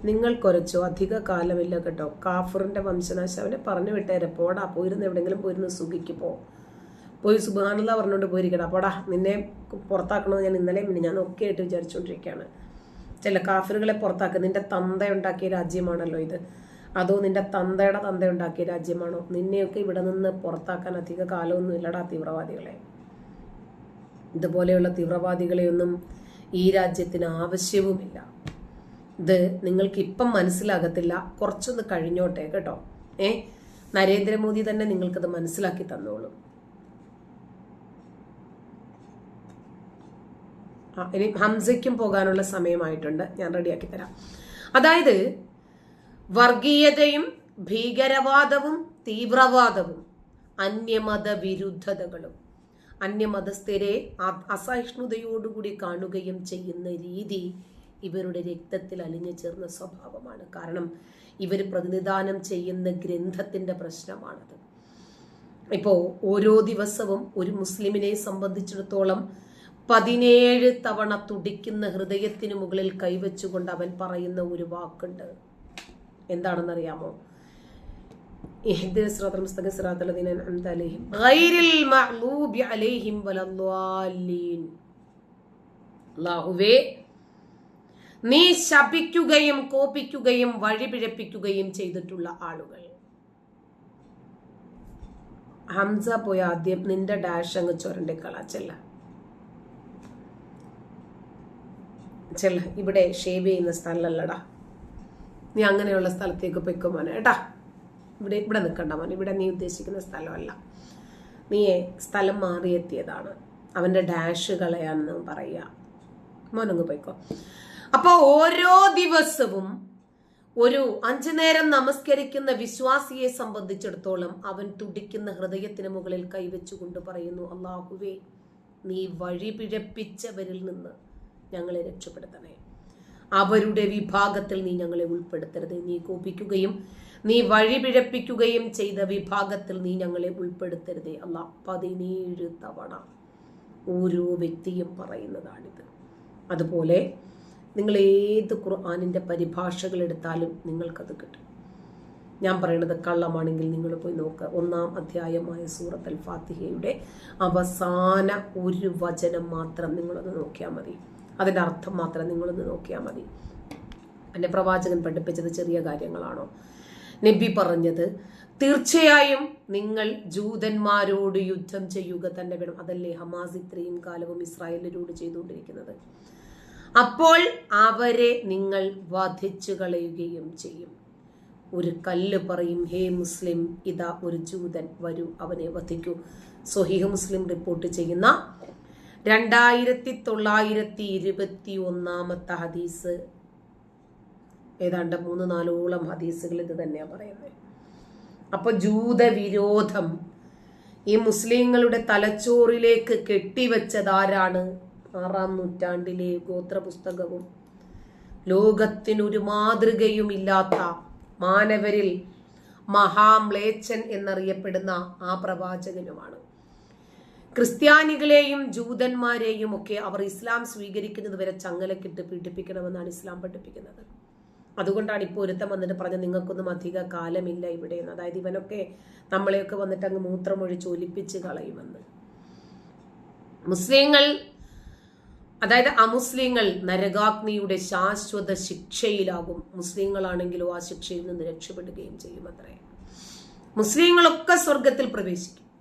നിങ്ങൾ കുറച്ചോ അധിക കാലമില്ല കേട്ടോ. കാഫറിന്റെ വംശനാശം അവനെ പറഞ്ഞു വിട്ടേരെ, പോടാ, പോയിരുന്ന് എവിടെയെങ്കിലും പോയിരുന്ന് സുഖിക്ക് പോയി സുബ്ഹാനല്ലാ പറഞ്ഞുകൊണ്ട് പോയിരിക്കടാ, പോടാ, നിന്നെ പുറത്താക്കണമെന്ന് ഞാൻ ഇന്നലെയും ഞാൻ ഒക്കെ ആയിട്ട് വിചാരിച്ചുകൊണ്ടിരിക്കുകയാണ്. ചില കാഫറുകളെ പുറത്താക്കുക. നിന്റെ തന്ത ഉണ്ടാക്കിയ രാജ്യമാണല്ലോ ഇത്, അതോ നിന്റെ തന്തയുടെ തന്ത ഉണ്ടാക്കിയ രാജ്യമാണോ? നിന്നെയൊക്കെ ഇവിടെ നിന്ന് പുറത്താക്കാൻ അധിക കാലമൊന്നും ഇല്ലടാ തീവ്രവാദികളെ. ഇതുപോലെയുള്ള തീവ്രവാദികളെയൊന്നും ഈ രാജ്യത്തിന് ആവശ്യവുമില്ല. ഇത് നിങ്ങൾക്ക് ഇപ്പം മനസ്സിലാകത്തില്ല, കുറച്ചൊന്ന് കഴിഞ്ഞോട്ടെ കേട്ടോ. നരേന്ദ്രമോദി തന്നെ നിങ്ങൾക്കത് മനസ്സിലാക്കി തന്നോളും. ഇനി ഹംസയ്ക്കും പോകാനുള്ള സമയമായിട്ടുണ്ട്, ഞാൻ റെഡിയാക്കി തരാം. അതായത് വർഗീയതയും ഭീകരവാദവും തീവ്രവാദവും അന്യമത വിരുദ്ധതകളും അന്യമതസ്ഥരെ അസഹിഷ്ണുതയോടുകൂടി കാണുകയും ചെയ്യുന്ന രീതി ഇവരുടെ രക്തത്തിൽ അലിഞ്ഞു ചേർന്ന സ്വഭാവമാണ്. കാരണം ഇവർ പ്രതിനിധാനം ചെയ്യുന്ന ഗ്രന്ഥത്തിന്റെ പ്രശ്നമാണത്. ഇപ്പോ ഓരോ ദിവസവും ഒരു മുസ്ലിമിനെ സംബന്ധിച്ചിടത്തോളം 17 തവണ തുടിക്കുന്ന ഹൃദയത്തിന് മുകളിൽ കൈവച്ചുകൊണ്ട് അവൻ പറയുന്ന ഒരു വാക്കുണ്ട്. എന്താണെന്നറിയാമോ? അല്ലാഹുവേ, നീ ശപിക്കുകയും കോപിക്കുകയും വഴിപിഴപ്പിക്കുകയും ചെയ്തിട്ടുള്ള ആളുകൾ. ഹംസ പോയ ആദ്യം നിന്റെ ഡാഷ് അങ്ങ് ചൊരണ്ടിക്കള. ചെല്ല, ഇവിടെ ഷേവ് ചെയ്യുന്ന സ്ഥലമല്ലടാ, നീ അങ്ങനെയുള്ള സ്ഥലത്തേക്ക് പൊയ്ക്കോ മോനെ ഏട്ടാ. ഇവിടെ നിൽക്കണ്ട മോൻ, ഇവിടെ നീ ഉദ്ദേശിക്കുന്ന സ്ഥലമല്ല, നീ സ്ഥലം മാറിയെത്തിയതാണ്. അവന്റെ ഡാഷ് കളയാന്ന് പറയുക, മോനങ്ങ് പൊയ്ക്കോ. അപ്പൊ ഓരോ ദിവസവും ഒരു 5 നേരം നമസ്കരിക്കുന്ന വിശ്വാസിയെ സംബന്ധിച്ചിടത്തോളം അവൻ തുടിക്കുന്ന ഹൃദയത്തിന് മുകളിൽ കൈവച്ചുകൊണ്ട് പറയുന്നു, അല്ലാഹുവേ, നീ വഴിപിഴപ്പിച്ചവരിൽ നിന്ന് ഞങ്ങളെ രക്ഷപ്പെടുത്തണേ, അവരുടെ വിഭാഗത്തിൽ നീ ഞങ്ങളെ ഉൾപ്പെടുത്തരുത്. നീ കോപിക്കുകയും നീ വഴിപിഴപ്പിക്കുകയും ചെയ്ത വിഭാഗത്തിൽ നീ ഞങ്ങളെ ഉൾപ്പെടുത്തരുതേ അല്ലാ. 17 തവണ ഓരോ വ്യക്തിയും പറയുന്നതാണിത്. അതുപോലെ നിങ്ങൾ ഏത് ഖുർആനിന്റെ പരിഭാഷകൾ എടുത്താലും നിങ്ങൾക്കത് കിട്ടും. ഞാൻ പറയുന്നത് കള്ളമാണെങ്കിൽ നിങ്ങൾ പോയി നോക്കുക. 1-ാം അധ്യായമായ സൂറത്ത് അൽ ഫാത്തിഹയുടെ അവസാന ഒരു വചനം മാത്രം നിങ്ങളൊന്ന് നോക്കിയാൽ മതി, അതിൻ്റെ അർത്ഥം മാത്രം നിങ്ങളൊന്ന് നോക്കിയാൽ മതി. എൻ്റെ പ്രവാചകൻ പഠിപ്പിച്ചത് ചെറിയ കാര്യങ്ങളാണോ? നബി പറഞ്ഞത് തീർച്ചയായും നിങ്ങൾ ജൂതന്മാരോട് യുദ്ധം ചെയ്യുക തന്നെ വേണം. അതല്ലേ ഹമാസ് ഇത്രയും കാലവും ഇസ്രായേലിനോട് ചെയ്തുകൊണ്ടിരിക്കുന്നത്. അപ്പോൾ അവരെ നിങ്ങൾ വധിച്ചു കളയുകയും ചെയ്യും. ഒരു കല്ല് പറയും, ഹേ മുസ്ലിം, ഇതാ ഒരു ജൂതൻ, വരൂ അവനെ വധിക്കൂ. സ്വഹീഹ് മുസ്ലിം റിപ്പോർട്ട് ചെയ്യുന്ന 2921 ഹദീസ്. ഏതാണ്ട് 3-4ഓളം ഹദീസുകൾ ഇത് തന്നെയാണ് പറയുന്നത്. അപ്പൊ ജൂതവിരോധം ഈ മുസ്ലിങ്ങളുടെ തലച്ചോറിലേക്ക് കെട്ടിവെച്ചതാരാണ്? 6-ാം നൂറ്റാണ്ടിലെ ഗോത്രപുസ്തകവും ലോകത്തിനൊരു മാതൃകയുമില്ലാത്ത മാനവരിൽ മഹാമ്ലേച്ഛൻ എന്നറിയപ്പെടുന്ന ആ പ്രവാചകനുമാണ്. ക്രിസ്ത്യാനികളെയും ജൂതന്മാരെയും ഒക്കെ അവർ ഇസ്ലാം സ്വീകരിക്കുന്നത് വരെ ചങ്ങലക്കിട്ട് പീഡിപ്പിക്കണമെന്നാണ് ഇസ്ലാം പഠിപ്പിക്കുന്നത്. അതുകൊണ്ടാണ് ഇപ്പോൾ ഒരുത്തം വന്നിട്ട് പറഞ്ഞത് നിങ്ങൾക്കൊന്നും അധിക കാലമില്ല ഇവിടെ എന്ന്. അതായത് ഇവനൊക്കെ നമ്മളെയൊക്കെ വന്നിട്ട് അങ്ങ് മൂത്രമൊഴിച്ച് ഒലിപ്പിച്ച് കളയുമെന്ന്. മുസ്ലിങ്ങൾ, അതായത് അമുസ്ലിങ്ങൾ നരകാഗ്നിയുടെ ശാശ്വത ശിക്ഷയിലാകും. മുസ്ലിങ്ങളാണെങ്കിലോ ആ ശിക്ഷയിൽ നിന്ന് രക്ഷപ്പെടുകയും ചെയ്യുമത്രേ. മുസ്ലിങ്ങളൊക്കെ സ്വർഗത്തിൽ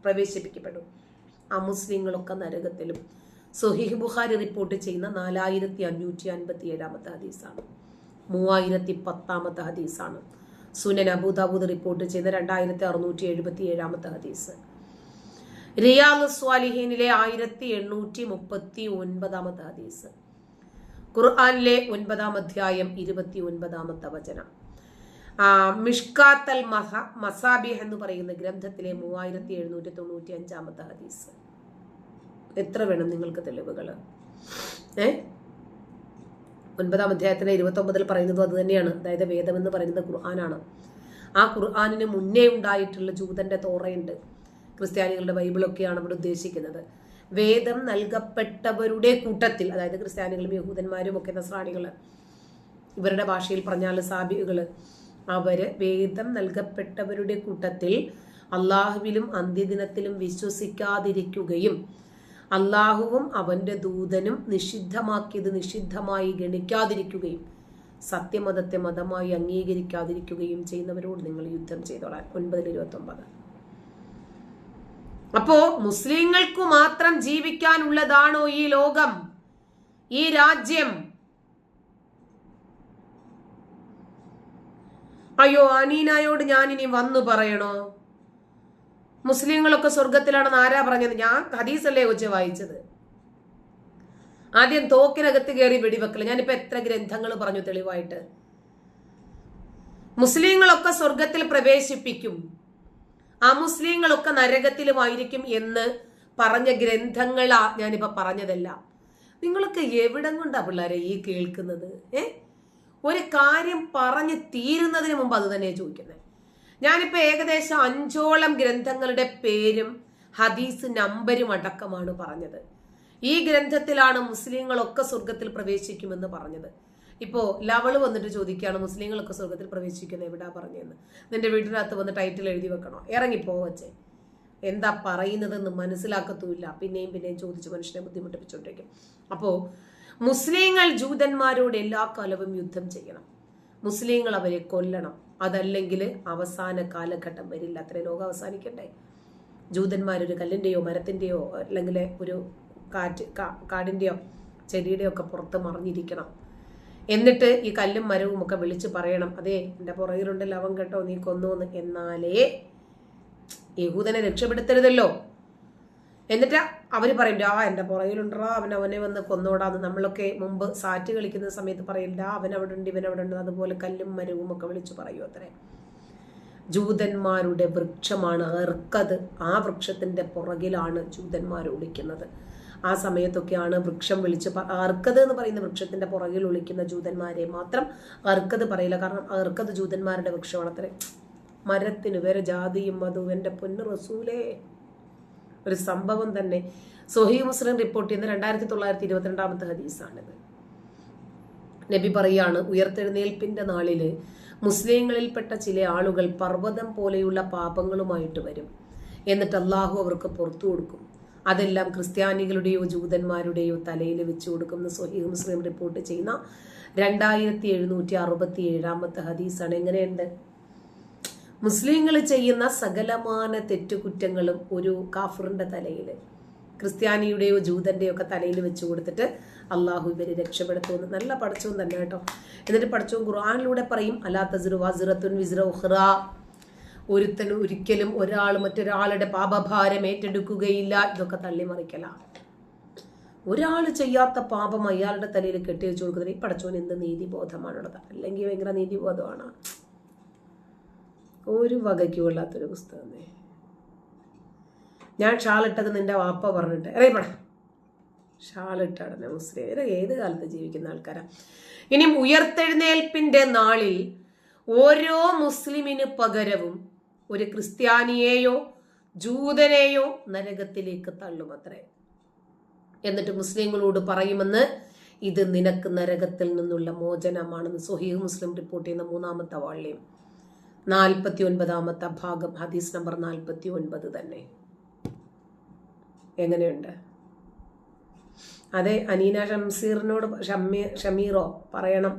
പ്രവേശിപ്പിക്കപ്പെടും, അമുസ്ലിങ്ങളൊക്കെ നരകത്തിലും. സ്വഹീഹ് ബുഖാരി റിപ്പോർട്ട് ചെയ്യുന്ന 4557 ഹദീസാണ്. 3010 ഹദീസാണ്. സുനൻ അബൂദാവൂദ് റിപ്പോർട്ട് ചെയ്യുന്ന 2677 ഹദീസ്. റിയാദ് സ്വാലിഹീനിലെ 1839 ഹദീസ്. ഖുർആനിലെ 9-ാം അധ്യായം 29 വചനം. മിഷ്കാത്ത് അൽ മസാബിഹ് എന്ന് പറയുന്ന ഗ്രന്ഥത്തിലെ 3795 ഹദീസ്. എത്ര വേണം നിങ്ങൾക്ക് തെളിവുകൾ? 9-ാം അധ്യായത്തിലെ 29 പറയുന്നതും അത് തന്നെയാണ്. അതായത് വേദം എന്ന് പറയുന്നത് ഖുർആനാണ്. ആ ഖുർആനിന് മുന്നേ ഉണ്ടായിട്ടുള്ള ജൂതന്റെ തോറയുണ്ട്, ക്രിസ്ത്യാനികളുടെ ബൈബിളൊക്കെയാണ് അവിടെ ഉദ്ദേശിക്കുന്നത്. വേദം നൽകപ്പെട്ടവരുടെ കൂട്ടത്തിൽ, അതായത് ക്രിസ്ത്യാനികളും യഹൂദന്മാരും ഒക്കെ നസ്രാണികൾ, ഇവരുടെ ഭാഷയിൽ പറഞ്ഞാൽ സാബികൾ, അവര് വേദം നൽകപ്പെട്ടവരുടെ കൂട്ടത്തിൽ അള്ളാഹുവിലും അന്ത്യദിനത്തിലും വിശ്വസിക്കാതിരിക്കുകയും അള്ളാഹുവും അവന്റെ ദൂതനും നിഷിദ്ധമാക്കിയത് നിഷിദ്ധമായി ഗണിക്കാതിരിക്കുകയും സത്യമതത്തെ മതമായി അംഗീകരിക്കാതിരിക്കുകയും ചെയ്യുന്നവരോട് നിങ്ങൾ യുദ്ധം ചെയ്തോളാൻ. 9:29. അപ്പോ മുസ്ലിങ്ങൾക്ക് മാത്രം ജീവിക്കാനുള്ളതാണോ ഈ ലോകം, ഈ രാജ്യം? അയ്യോ, അനീനായോട് ഞാൻ ഇനി വന്നു പറയണോ? മുസ്ലിങ്ങളൊക്കെ സ്വർഗത്തിലാണെന്ന് ആരാ പറഞ്ഞത്? ഞാൻ ഹദീസല്ലേ കൊച്ചു വായിച്ചത്. ആദ്യം തോക്കിനകത്ത് കയറി വെടിവെക്കല്. ഞാനിപ്പോ എത്ര ഗ്രന്ഥങ്ങൾ പറഞ്ഞു തെളിവായിട്ട്. മുസ്ലിങ്ങളൊക്കെ സ്വർഗത്തിൽ പ്രവേശിപ്പിക്കും, അമുസ്ലിങ്ങളൊക്കെ നരകത്തിലുമായിരിക്കും എന്ന് പറഞ്ഞ ഗ്രന്ഥങ്ങളാ ഞാനിപ്പോ പറഞ്ഞതല്ല. നിങ്ങളൊക്കെ എവിടം കൊണ്ടാ പിള്ളേരെ ഈ കേൾക്കുന്നത്? ഒരു കാര്യം പറഞ്ഞ് തീരുന്നതിന് മുമ്പ് അത് തന്നെ ചോദിക്കുന്നത്. ഞാനിപ്പോ ഏകദേശം 5ഓളം ഗ്രന്ഥങ്ങളുടെ പേരും ഹദീസ് നമ്പരും അടക്കമാണ് പറഞ്ഞത്. ഈ ഗ്രന്ഥത്തിലാണ് മുസ്ലിങ്ങളൊക്കെ സ്വർഗത്തിൽ പ്രവേശിക്കുമെന്ന് പറഞ്ഞത്. ഇപ്പോ ലവള് വന്നിട്ട് ചോദിക്കുകയാണ്, മുസ്ലിങ്ങളൊക്കെ സ്വർഗത്തിൽ പ്രവേശിക്കുന്നത് എവിടാ പറഞ്ഞതെന്ന്. നിന്റെ വീട്ടിനകത്ത് വന്ന് ടൈറ്റിൽ എഴുതി വെക്കണോ? ഇറങ്ങിപ്പോവച്ചേ. എന്താ പറയുന്നതെന്ന് മനസ്സിലാക്കത്തുമില്ല. പിന്നെയും ചോദിച്ച് മനുഷ്യനെ ബുദ്ധിമുട്ടിപ്പിച്ചോണ്ടിരിക്കും. അപ്പോ മുസ്ലിങ്ങൾ ജൂതന്മാരോട് എല്ലാ കാലവും യുദ്ധം ചെയ്യണം. മുസ്ലിങ്ങൾ അവരെ കൊല്ലണം. അതല്ലെങ്കിൽ അവസാന കാലഘട്ടം വരില്ല. അത്രേ ലോകം അവസാനിക്കണ്ടേ. ജൂതന്മാരൊരു കല്ലിന്റെയോ മരത്തിന്റെയോ അല്ലെങ്കിൽ ഒരു കാടിന്റെയോ ചെടിയുടെയോ ഒക്കെ പുറത്ത് മറിഞ്ഞിരിക്കണം. എന്നിട്ട് ഈ കല്ലും മരവും ഒക്കെ വിളിച്ച് പറയണം, അതെ എന്റെ പുറകിലുണ്ടല്ലോ അവൻ കേട്ടോ, നീ കൊന്നുവെന്ന്. എന്നാലേ യഹൂദനെ രക്ഷപ്പെടുത്തരുതല്ലോ. എന്നിട്ട് അവര് പറയും, എന്റെ പുറകിലുണ്ടാ, അവനെ വന്ന് കൊന്നോടാന്ന്. നമ്മളൊക്കെ മുമ്പ് സാറ്റ് കളിക്കുന്ന സമയത്ത് പറയില്ല, അവൻ അവിടെ ഉണ്ട്, ഇവൻ അവിടെ ഉണ്ട്. അതുപോലെ കല്ലും മരവും ഒക്കെ വിളിച്ചു പറയൂ അത്രേ. ജൂതന്മാരുടെ വൃക്ഷമാണ് അർക്കത്. ആ വൃക്ഷത്തിന്റെ പുറകിലാണ് ജൂതന്മാർ ഒളിക്കുന്നത്. ആ സമയത്തൊക്കെയാണ് വൃക്ഷം വിളിച്ച് അർക്കത് എന്ന് പറയുന്ന വൃക്ഷത്തിന്റെ പുറകിൽ ഒളിക്കുന്ന ജൂതന്മാരെ മാത്രം അർക്കത് പറയില്ല. കാരണം അർക്കത് ജൂതന്മാരുടെ വൃക്ഷമാണ് അത്രേ. മരത്തിന് വേറെ ജാതിയും മതവും. എന്റെ പൊന്നു റസൂലേ, ഒരു സംഭവം തന്നെ. സ്വഹീഹ് മുസ്ലിം റിപ്പോർട്ട് ചെയ്യുന്ന 2922 ഹദീസാണിത്. നബി പറയാണ്, ഉയർത്തെഴുന്നേൽപ്പിന്റെ നാളില് മുസ്ലിങ്ങളിൽപ്പെട്ട ചില ആളുകൾ പർവ്വതം പോലെയുള്ള പാപങ്ങളുമായിട്ട് വരും. എന്നിട്ട് അള്ളാഹു അവർക്ക് പുറത്തു കൊടുക്കും. അതെല്ലാം ക്രിസ്ത്യാനികളുടെയോ ജൂതന്മാരുടെയോ തലയിൽ വെച്ചു കൊടുക്കുന്ന സ്വഹീഹ് മുസ്ലിം റിപ്പോർട്ട് ചെയ്യുന്ന 2767 ഹദീസാണ്. എങ്ങനെയുണ്ട്? മുസ്ലിങ്ങൾ ചെയ്യുന്ന സകലമാന തെറ്റുകുറ്റങ്ങളും ഒരു കാഫിറിന്റെ തലയിൽ, ക്രിസ്ത്യാനിയുടെയോ ജൂതന്റെയോ ഒക്കെ തലയിൽ വെച്ചു കൊടുത്തിട്ട് അള്ളാഹു ഇവരെ രക്ഷപ്പെടുത്തുമെന്ന്. നല്ല പടച്ചവും തന്നെ കേട്ടോ. എന്നിട്ട് പടച്ചവും ഖുർആനിലൂടെ പറയും, അലാ തസ്റു വസ്റത്തുൻ വിസ്റ ഉഖ്റാ, ഒരുത്തനും ഒരിക്കലും ഒരാൾ മറ്റൊരാളുടെ പാപഭാരം ഏറ്റെടുക്കുകയില്ല. ഇതൊക്കെ തള്ളിമറിക്കല. ഒരാൾ ചെയ്യാത്ത പാപം അയാളുടെ തലയിൽ കെട്ടിവെച്ചു കൊടുക്കുന്നത് ഈ പടച്ചോൻ എന്ത് നീതിബോധമാണുള്ളത്? അല്ലെങ്കിൽ ഭയങ്കര നീതിബോധമാണ്. ഒരു വകയ്ക്ക് കൊള്ളാത്തൊരു പുസ്തകമേ. ഞാൻ ഷാളിട്ടത് നിന്റെ വാപ്പ പറഞ്ഞിട്ട് അറിയപ്പെടാം. ഷാളിട്ടാണ് മുസ്ലിം. ഏത് കാലത്ത് ജീവിക്കുന്ന ആൾക്കാരാ. ഇനി ഉയർത്തെഴുന്നേൽപ്പിന്റെ നാളിൽ ഓരോ മുസ്ലിമിന് പകരവും ഒരു ക്രിസ്ത്യാനിയെയോ ജൂതനെയോ നരകത്തിലേക്ക് തള്ളുമത്രേ. എന്നിട്ട് മുസ്ലിങ്ങളോട് പറയുമെന്ന്, ഇത് നിനക്ക് നരകത്തിൽ നിന്നുള്ള മോചനമാണെന്ന് സ്വഹീഹ് മുസ്ലിം റിപ്പോർട്ട് ചെയ്യുന്ന 3-ാമത്തെ വാള്യം 49-ാമത്തെ ഭാഗം ഹദീസ് നമ്പർ 49 തന്നെ. എങ്ങനെയുണ്ട്? അതെ, അനീന ഷംസീറിനോട് ഷമീറോ പറയണം,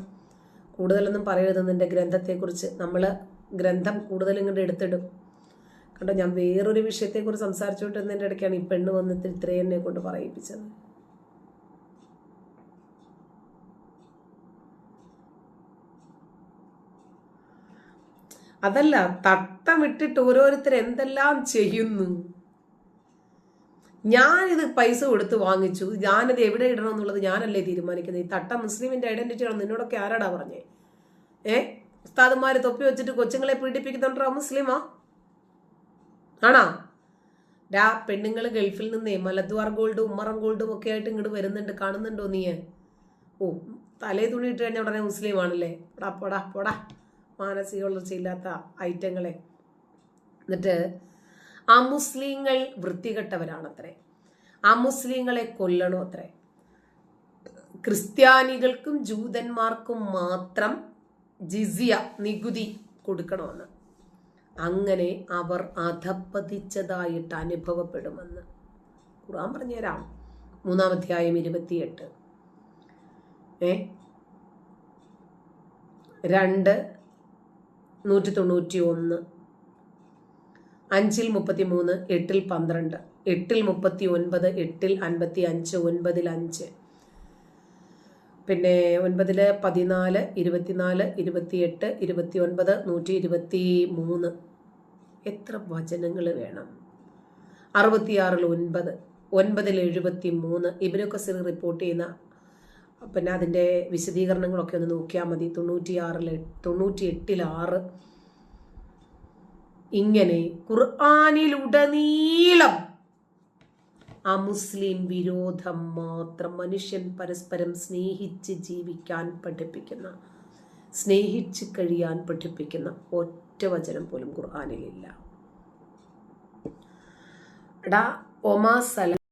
കൂടുതലൊന്നും പറയരുത് നിന്റെ ഗ്രന്ഥത്തെക്കുറിച്ച്. നമ്മൾ ഗ്രന്ഥം കൂടുതൽ ഇങ്ങോട്ട് എടുത്തിടും കണ്ടോ. ഞാൻ വേറൊരു വിഷയത്തെക്കുറിച്ച് സംസാരിച്ചുകൊണ്ടിരുന്നതിൻ്റെ ഇടയ്ക്കാണ് ഈ പെണ്ണ് വന്നിട്ട് ഇത്രയും എന്നെ കൊണ്ട് പറയിപ്പിച്ചത്. അതല്ല, തട്ടമിട്ടിട്ട് ഓരോരുത്തർ എന്തെല്ലാം ചെയ്യുന്നു. ഞാനിത് പൈസ കൊടുത്ത് വാങ്ങിച്ചു, ഞാനിത് എവിടെ ഇടണം എന്നുള്ളത് ഞാനല്ലേ തീരുമാനിക്കുന്നത്. ഈ തട്ട മുസ്ലിമിന്റെ ഐഡന്റിറ്റി ആണ്. നിന്നോടൊക്കെ ആരാടാ പറഞ്ഞേ? ഉസ്താദുമാര് തൊപ്പി വെച്ചിട്ട് കൊച്ചുങ്ങളെ പീഡിപ്പിക്കുന്നുണ്ടോ? മുസ്ലിമാ ആണാ? പെണ്ണുങ്ങൾ ഗൾഫിൽ നിന്നേ മലദ്വാർ ഗോൾഡും ഉമ്മറം ഗോൾഡും ഒക്കെ ആയിട്ട് ഇങ്ങോട്ട് വരുന്നുണ്ട്, കാണുന്നുണ്ടോ നീ? തലേ തുണി ഇട്ട് കഴിഞ്ഞ ഉടനെ മുസ്ലിം ആണല്ലേ? പൊടാ മാനസിക വളർച്ചയില്ലാത്ത ഐറ്റങ്ങളെ. എന്നിട്ട് അമുസ്ലിങ്ങൾ വൃത്തികെട്ടവരാണത്രേ. അമുസ്ലിങ്ങളെ കൊല്ലണോ അത്രേ. ക്രിസ്ത്യാനികൾക്കും ജൂതന്മാർക്കും മാത്രം ജിസിയ നികുതി കൊടുക്കണമെന്ന്. അങ്ങനെ അവർ അധപ്പതിച്ചതായിട്ട് അനുഭവപ്പെടുമെന്ന് ഖുർആൻ പറഞ്ഞുതരാം. 3-ാം അധ്യായം 28, 2:191, 5:33, 8:12, 8:39, 8:55, 9:5, പിന്നെ 9:14, 24, 28, 29, 123. എത്ര വചനങ്ങൾ വേണം? 66:9, 9:73. ഇബ്നു കസീർ റിപ്പോർട്ട് ചെയ്യുന്ന പിന്നെ അതിൻ്റെ വിശദീകരണങ്ങളൊക്കെ ഒന്ന് നോക്കിയാൽ മതി. 98:6. ഇങ്ങനെ ഖുർആനിലുടനീളം അമുസ്ലിം വിരോധം മാത്രം, മനുഷ്യൻ പരസ്പരം സ്നേഹിച്ച് ജീവിക്കാൻ പഠിപ്പിക്കുന്ന, സ്നേഹിച്ച് കഴിയാൻ പഠിപ്പിക്കുന്ന ഒറ്റ വചനം പോലും ഖുർആനിലില്ല. എടാ ഒമാ സല